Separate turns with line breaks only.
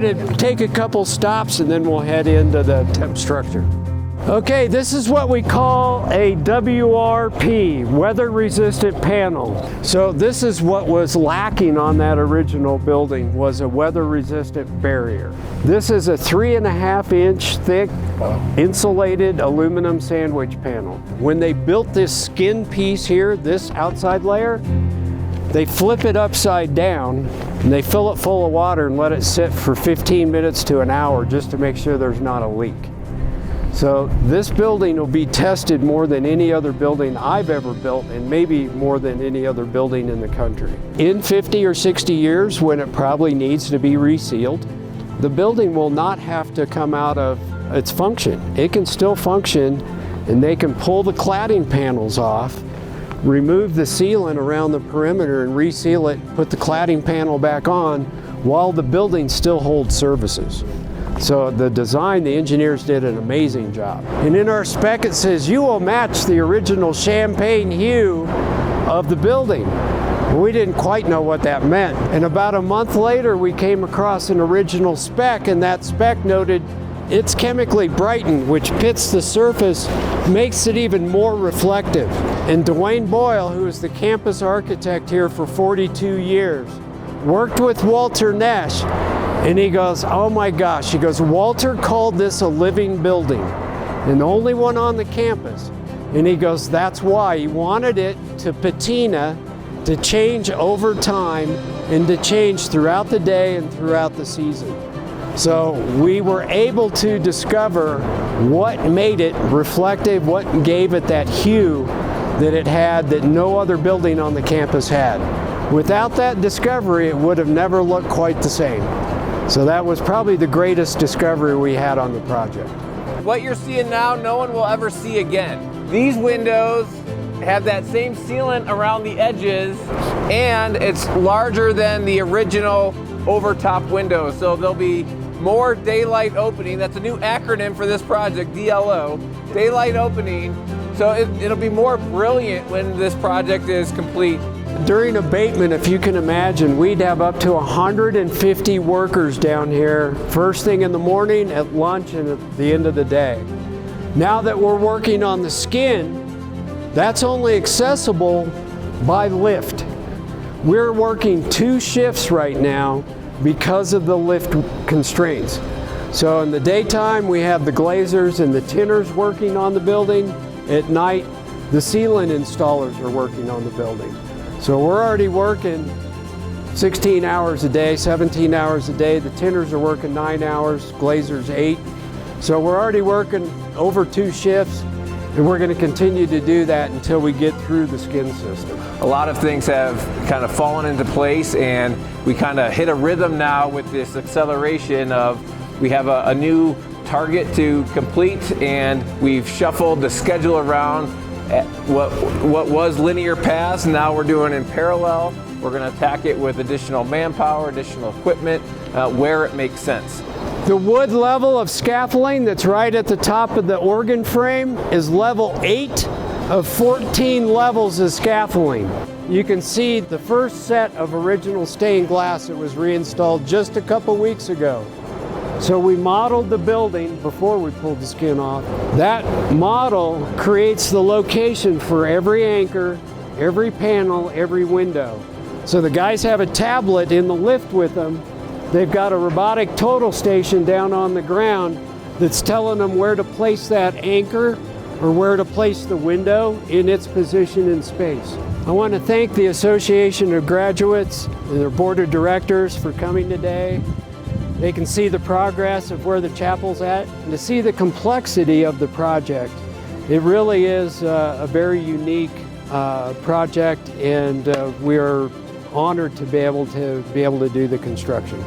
going to take a couple stops and then we'll head into the temp structure. Okay, this is what we call a WRP, weather-resistant panel. So this is what was lacking on that original building, was a weather-resistant barrier. This is a 3.5-inch thick insulated aluminum sandwich panel. When they built this skin piece here, this outside layer, they flip it upside down and they fill it full of water and let it sit for 15 minutes to an hour just to make sure there's not a leak. So this building will be tested more than any other building I've ever built, and maybe more than any other building in the country. In 50 or 60 years, when it probably needs to be resealed, the building will not have to come out of its function. It can still function, and they can pull the cladding panels off, remove the sealant around the perimeter and reseal it, put the cladding panel back on while the building still holds services. So the design, the engineers did an amazing job. And in our spec it says you will match the original champagne hue of the building. We didn't quite know what that meant. And about a month later we came across an original spec, and that spec noted it's chemically brightened, which pits the surface, makes it even more reflective. And Dwayne Boyle, who is the campus architect here for 42 years, worked with Walter Nash. And he goes, oh my gosh, he goes, Walter called this a living building, and the only one on the campus. And he goes, that's why he wanted it to patina, to change over time and to change throughout the day and throughout the season. So we were able to discover what made it reflective, what gave it that hue that it had that no other building on the campus had. Without that discovery, it would have never looked quite the same. So that was probably the greatest discovery we had on the project.
What you're seeing now, no one will ever see again. These windows have that same sealant around the edges, and it's larger than the original overtop windows. So there'll be more daylight opening. That's a new acronym for this project, DLO, daylight opening. So it'll be more brilliant when this project is complete.
During abatement, if you can imagine, we'd have up to 150 workers down here, first thing in the morning, at lunch, and at the end of the day. Now that we're working on the skin, that's only accessible by lift. We're working 2 shifts right now because of the lift constraints. So in the daytime, we have the glazers and the tinners working on the building. At night, the sealant installers are working on the building. So we're already working 16 hours a day, 17 hours a day. The tinners are working 9 hours, glazers 8. So we're already working over 2 shifts, and we're going to continue to do that until we get through the skin system.
A lot of things have kind of fallen into place, and we kind of hit a rhythm now with this acceleration of we have a new target to complete, and we've shuffled the schedule around. What was linear paths, now we're doing in parallel. We're going to attack it with additional manpower, additional equipment, where it makes sense.
The wood level of scaffolding that's right at the top of the organ frame is level 8 of 14 levels of scaffolding. You can see the first set of original stained glass that was reinstalled just a couple weeks ago. So we modeled the building before we pulled the skin off. That model creates the location for every anchor, every panel, every window. So the guys have a tablet in the lift with them. They've got a robotic total station down on the ground that's telling them where to place that anchor or where to place the window in its position in space. I want to thank the Association of Graduates and their board of directors for coming today. They can see the progress of where the chapel's at, and to see the complexity of the project. It really is a very unique project, and we are honored to be able to do the construction.